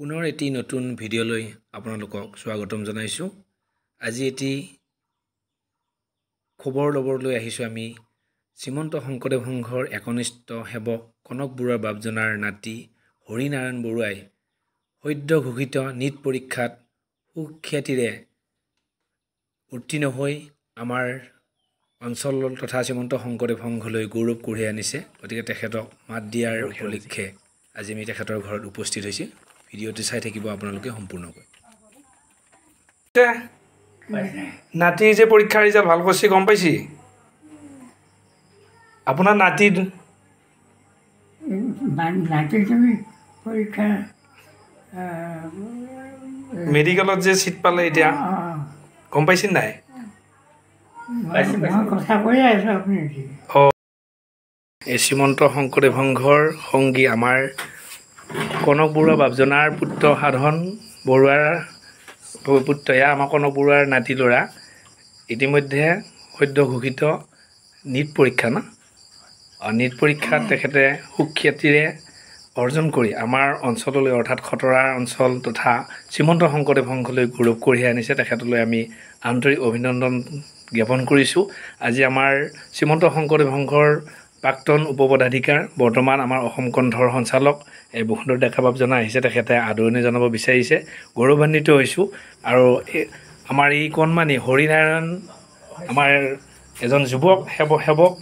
পুনৰ এটি নতুন ভিডিঅ'লৈ আপোনালোকক স্বাগতম জনাইছোঁ। আজি এটি খবৰ ল'বলৈ আহিছোঁ আমি শ্ৰীমন্ত শংকৰদেৱ সংঘৰ একনিষ্ঠ সেৱক কনক বৰুৱাৰ বাপজনাৰ নাতি হৰিনাৰায়ণ বৰুৱাই সদ্য ঘোষিত নীট পৰীক্ষাত সুখ্যাতিৰে উত্তীৰ্ণ হৈ আমাৰ অঞ্চল তথা শ্ৰীমন্ত শংকৰদেৱ সংঘলৈ গৌৰৱ কঢ়িয়াই আনিছে। গতিকে তেখেতক মাত দিয়াৰ উপলক্ষে আজি আমি তেখেতৰ ঘৰত উপস্থিত হৈছোঁ। ভিডিঅ'টো চাই থাকিব আপোনালোকে সম্পূৰ্ণকৈ। নাতি যে পৰীক্ষাৰ ৰিজাল্ট ভাল কৰিছে গম পাইছি? আপোনাৰ নাতি তুমি পৰীক্ষা মেডিকেলত যে চিট পালে এতিয়া গম পাইছি নাই? কথা কৈ আছো আপুনি এই শ্ৰীমন্ত শংকৰদেৱ সংঘৰ সংগী আমাৰ কনক বৰুৱা বাপজনাৰ পুত্ৰ সাধন বৰুৱাৰ পুত্ৰ, এয়া আমাৰ কনক বৰুৱাৰ নাতি ল'ৰা। ইতিমধ্যে সদ্য ঘোষিত নীট পৰীক্ষা নীট পৰীক্ষাত তেখেতে সুখ্যাতিৰে অৰ্জন কৰি আমাৰ অঞ্চললৈ অৰ্থাৎ খটৰা অঞ্চল তথা শ্ৰীমন্ত শংকৰদেৱ সংঘলৈ গৌৰৱ কঢ়িয়াই আনিছে। তেখেতলৈ আমি আন্তৰিক অভিনন্দন জ্ঞাপন কৰিছোঁ। আজি আমাৰ শ্ৰীমন্ত শংকৰদেৱ সংঘৰ প্ৰাক্তন উপপদাধিকাৰ বৰ্তমান আমাৰ অসম কণ্ঠৰ সঞ্চালক বসুন্ধৰ ডেকা বাপজনা আহিছে। তেখেতে আদৰণি জনাব বিচাৰিছে। গৌৰৱান্বিত হৈছোঁ। আৰু আমাৰ এই কণমানি হৰিনাৰায়ণ আমাৰ এজন যুৱক সেৱক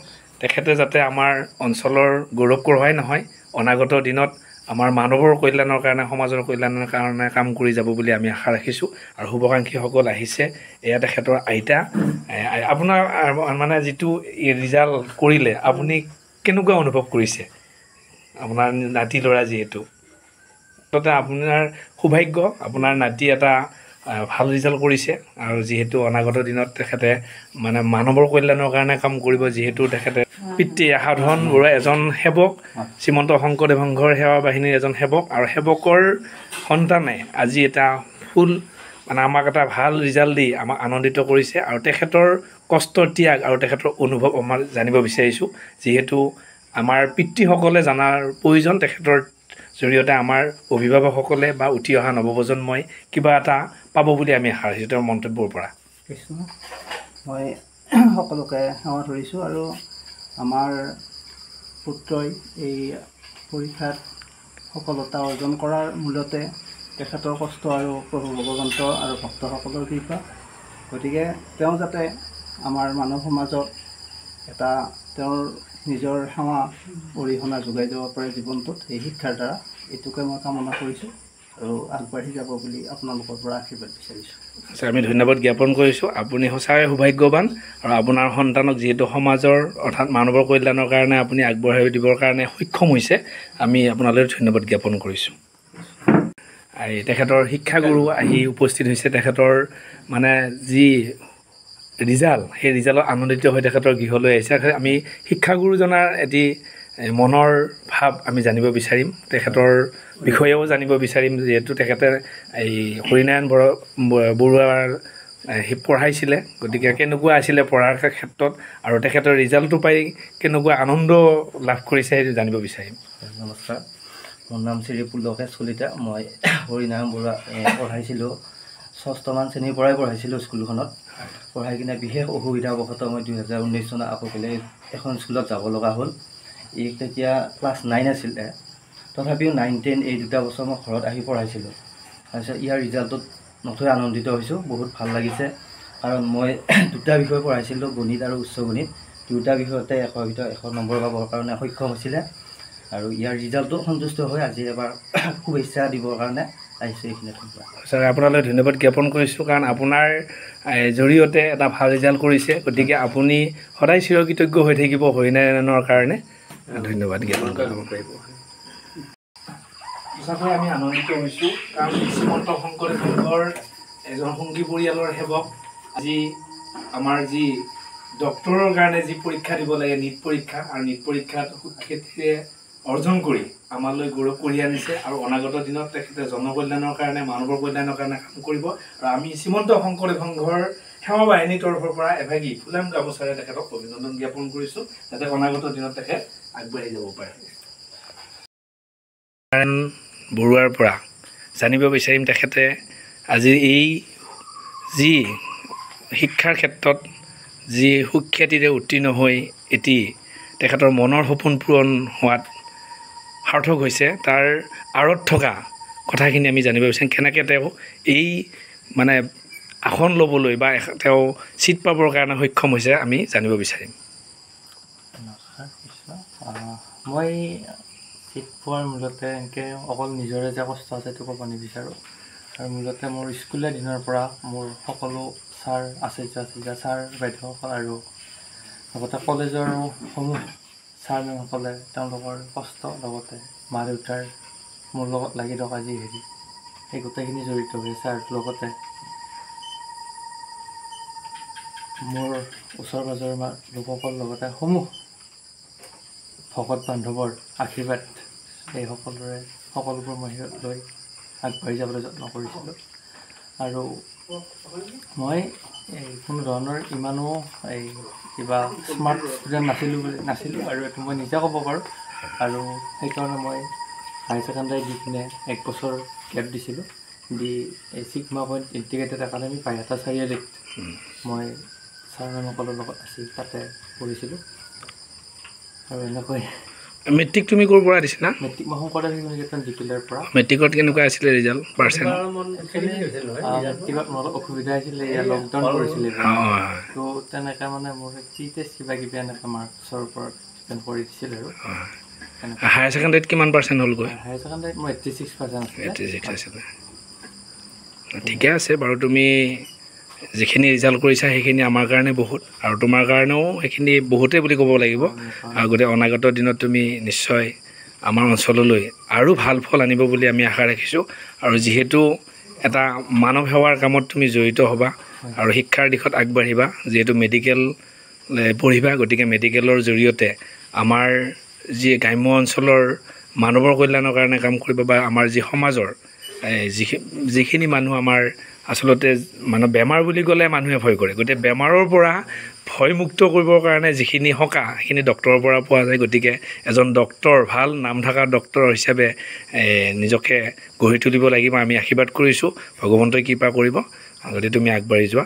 তেখেতে যাতে আমাৰ অঞ্চলৰ গৌৰৱ কঢ়োৱাই নহয়, অনাগত দিনত আমাৰ মানৱৰ কল্যাণৰ কাৰণে সমাজৰ কল্যাণৰ কাৰণে কাম কৰি যাব বুলি আমি আশা ৰাখিছোঁ। আৰু শুভাকাংক্ষীসকল আহিছে। এয়া তেখেতৰ আইতা। আপোনাৰ মানে যিটো ৰিজাল্ট কৰিলে আপুনি কেনেকুৱা অনুভৱ কৰিছে? আপোনাৰ নাতি ল'ৰা যিহেতু আপোনাৰ সৌভাগ্য, আপোনাৰ নাতি এটা ভাল ৰিজাল্ট কৰিছে। আৰু যিহেতু অনাগত দিনত তেখেতে মানে মানৱৰ কল্যাণৰ কাৰণে কাম কৰিব, যিহেতু তেখেতে পিতৃ সাধন বৰুৱা এজন সেৱক, শ্ৰীমন্ত শংকৰদেৱ সংঘৰ সেৱা বাহিনীৰ এজন সেৱক, আৰু সেৱকৰ সন্তানে আজি এটা ফুল মানে আমাক এটা ভাল ৰিজাল্ট দি আমাক আনন্দিত কৰিছে। আৰু তেখেতৰ কষ্টৰ ত্যাগ আৰু তেখেতৰ অনুভৱ আমাৰ জানিব বিচাৰিছোঁ। যিহেতু আমাৰ পিতৃসকলে জনাৰ প্ৰয়োজন, তেখেতৰ জৰিয়তে আমাৰ অভিভাৱকসকলে বা উঠি অহা নৱপ্ৰজন্মই কিবা এটা পাব বুলি আমি আশা ৰাখিছোঁ তেওঁৰ মন্তব্যৰ পৰা। মই সকলোকে সেৱা ধৰিছোঁ। আৰু আমাৰ পুত্ৰই এই পৰীক্ষাত সফলতা অৰ্জন কৰাৰ মূলতে তেখেতৰ কষ্ট আৰু প্ৰভু ভগৱন্ত আৰু ভক্তসকলৰ কৃপা। গতিকে তেওঁ যাতে আমাৰ মানৱ সমাজত এটা তেওঁৰ নিজৰ সেৱা অৰিহণা যোগাই দিব পাৰে জীৱনটোত এই শিক্ষাৰ দ্বাৰা, এইটোকে মই কামনা কৰিছোঁ আৰু আগবাঢ়ি যাব বুলি আপোনালোকৰ পৰা আশীৰ্বাদ বিচাৰিছোঁ। আমি ধন্যবাদ জ্ঞাপন কৰিছোঁ। আপুনি সঁচাকৈ সৌভাগ্যৱান। আৰু আপোনাৰ সন্তানক যিহেতু সমাজৰ অৰ্থাৎ মানৱৰ কল্যাণৰ কাৰণে আপুনি আগবঢ়াই দিবৰ কাৰণে সক্ষম হৈছে, আমি আপোনালৈ ধন্যবাদ জ্ঞাপন কৰিছোঁ। তেখেতৰ শিক্ষাগুৰু আহি উপস্থিত হৈছে। তেখেতৰ মানে যি ৰিজাল্ট, সেই ৰিজাল্টত আনন্দিত হৈ তেখেতৰ গৃহলৈ আহিছে। আমি শিক্ষাগুৰুজনাৰ এটি মনৰ ভাৱ আমি জানিব বিচাৰিম, তেখেতৰ বিষয়েও জানিব বিচাৰিম। যিহেতু তেখেতে এই হৰিনাৰায়ণ বৰুৱাৰ পঢ়াইছিলে, গতিকে কেনেকুৱা আছিলে পঢ়াৰ ক্ষেত্ৰত আৰু তেখেতৰ ৰিজাল্টটো পাই কেনেকুৱা আনন্দ লাভ কৰিছে সেইটো জানিব বিচাৰিম। নমস্কাৰ, মোৰ নাম শ্ৰী পুলকেশ কলিতা। মই হৰিনাৰায়ণ বৰুৱা পঢ়াইছিলোঁ, 6মান শ্ৰেণীৰ পৰাই পঢ়াইছিলোঁ স্কুলখনত। পঢ়াই কিনে বিশেষ অসুবিধাবশতঃ মই 2019 চনত আকৌ বেলেগ এখন স্কুলত যাব লগা হ'ল। ই তেতিয়া ক্লাছ 9 আছিলে। তথাপিও 9, 10 এই 2টা বছৰ মই ঘৰত আহি পঢ়াইছিলোঁ। তাৰপিছত ইয়াৰ ৰিজাল্টত নথৈ আনন্দিত হৈছোঁ, বহুত ভাল লাগিছে। কাৰণ মই 2টা বিষয় পঢ়াইছিলোঁ, গণিত আৰু উচ্চ গণিত। 2টা বিষয়তে 100ৰ ভিতৰত 100 নম্বৰ পাবৰ কাৰণে সক্ষম হৈছিলে। আৰু ইয়াৰ ৰিজাল্টটো সন্তুষ্ট হৈ আজি এবাৰ শুভেচ্ছা দিবৰ কাৰণে আহিছোঁ এইখিনিত। ছাৰ, আপোনালৈ ধন্যবাদ জ্ঞাপন কৰিছোঁ, কাৰণ আপোনাৰ জৰিয়তে এটা ভাল ৰিজাল্ট কৰিছে। গতিকে আপুনি সদায় চিৰকৃতজ্ঞ হৈ থাকিব হৰিনাৰায়ণৰ কাৰণে। ধন্যবাদ জ্ঞাপন কৰিব পাৰিব। সঁচাকৈ আমি আনন্দিত হৈছোঁ, কাৰণ শ্ৰীমন্ত শংকৰদেৱ সংঘৰ এজন সংগী পৰিয়ালৰ সেৱক আজি আমাৰ যি ডক্টৰৰ কাৰণে যি পৰীক্ষা দিব লাগে নীট পৰীক্ষা, আৰু নীট পৰীক্ষাত সুখ্যাতিৰে অৰ্জন কৰি আমালৈ গৌৰৱ কঢ়িয়াই আনিছে। আৰু অনাগত দিনত তেখেতে জনকল্যাণৰ কাৰণে মানৱৰ কল্যাণৰ কাৰণে কাম কৰিব। আৰু আমি শ্ৰীমন্ত শংকৰদেৱ সংঘৰ সেৱা বাহিনীৰ তৰফৰ পৰা এভাগী ফুলাম গামোচাৰে তেখেতক অভিনন্দন জ্ঞাপন কৰিছোঁ, যাতে অনাগত দিনত তেখেত আগবাঢ়ি যাব পাৰে। বৰুৱাৰ পৰা জানিব বিচাৰিম তেখেতে আজি এই যি শিক্ষাৰ ক্ষেত্ৰত যি সুখ্যাতিৰে উত্তীৰ্ণ হৈ এটি তেখেতৰ মনৰ সপোন পূৰণ হোৱাত সাৰ্থক হৈছে তাৰ আঁৰত থকা কথাখিনি আমি জানিব বিচাৰিম কেনেকৈ তেওঁ এই মানে আসন ল'বলৈ বা তেওঁ চিট পাবৰ কাৰণে সক্ষম হৈছে আমি জানিব বিচাৰিম। মই চিট পোৱাৰ মূলতে এনেকৈ অকল নিজৰে যে কষ্ট আছে সেইটো ক'ব নিবিচাৰোঁ আৰু মূলতে মোৰ স্কুলীয়া দিনৰ পৰা মোৰ সকলো ছাৰ আচাৰ্য ছাৰ বাইদেউসকল আৰু লগতে কলেজৰো সমূহ ছাৰ মেমসকলে তেওঁলোকৰ কষ্ট লগতে মা দেউতাৰ মোৰ লগত লাগি থকা যি হেৰি সেই গোটেইখিনি জড়িত হৈ আছে আৰু লগতে মোৰ ওচৰ পাঁজৰৰ লোকসকল লগতে সমূহ ভকত বান্ধৱৰ আশীৰ্বাদ এই সকলোবোৰ মই লৈ আগবাঢ়ি যাবলৈ যত্ন কৰিছিলোঁ আৰু মই কোনো ধৰণৰ ইমানো কিবা স্মাৰ্ট ষ্টুডেণ্ট নাছিলোঁ আৰু এইটো মই নিজে ক'ব পাৰোঁ আৰু সেইকাৰণে মই হায়াৰ ছেকেণ্ডাৰী দি কিনে 1 বছৰ গেপ দিছিলোঁ দি এই sigma point integrated academy Baihata চাৰিআলিত মই ছাৰ মেমসকলৰ লগত আছি তাতে পঢ়িছিলোঁ আৰু এনেকৈ মেট্ৰিক তুমি ক'ৰ পৰা দিছিলা? মেট্ৰিক মই শংকৰদেৱ শিশু নিকেতন জিকিলাৰ পৰা। মেট্ৰিকত কেনেকুৱা আছিলে ৰিজাল্ট পাৰ্চেণ্ট? মেট্ৰিকত মোৰ অলপ অসুবিধা হৈছিলে লকডাউন কৰিছিলে তো তেনেকৈ মানে মোৰ প্ৰি টেষ্ট কিবা কিবি এনেকৈ মাৰ্কছৰ ওপৰত ডিপেণ্ড কৰি দিছিল আৰু হায়াৰ ছেকেণ্ডাৰীত কিমান পাৰ্চেণ্ট হ'লগৈ? হায়াৰ ছেকেণ্ডাৰীত মোৰ 86% আছিলে। 86 আছিলে। ঠিকে আছে বাৰু তুমি যিখিনি ৰিজাল্ট কৰিছা সেইখিনি আমাৰ কাৰণে বহুত আৰু তোমাৰ কাৰণেও সেইখিনি বহুতেই বুলি ক'ব লাগিব আৰু গোটেই অনাগত দিনত তুমি নিশ্চয় আমাৰ অঞ্চললৈ আৰু ভাল ফল আনিব বুলি আমি আশা ৰাখিছোঁ আৰু যিহেতু এটা মানৱ সেৱাৰ কামত তুমি জড়িত হ'বা আৰু শিক্ষাৰ দিশত আগবাঢ়িবা যিহেতু মেডিকেল পঢ়িবা গতিকে মেডিকেলৰ জৰিয়তে আমাৰ যি গ্ৰাম্য অঞ্চলৰ মানৱৰ কল্যাণৰ কাৰণে কাম কৰিবা বা আমাৰ যি সমাজৰ যিখিনি মানুহ আমাৰ আচলতে মানে বেমাৰ বুলি ক'লে মানুহে ভয় কৰে গতিকে বেমাৰৰ পৰা ভয়মুক্ত কৰিবৰ কাৰণে যিখিনি সকাহ সেইখিনি ডক্তৰৰ পৰা পোৱা যায় গতিকে এজন ডক্তৰ ভাল নাম থকা ডক্তৰ হিচাপে নিজকে গঢ়ি তুলিব লাগিব আমি আশীৰ্বাদ কৰিছোঁ ভগৱন্তই কৃপা কৰিব গতিকে তুমি আগবাঢ়ি যোৱা।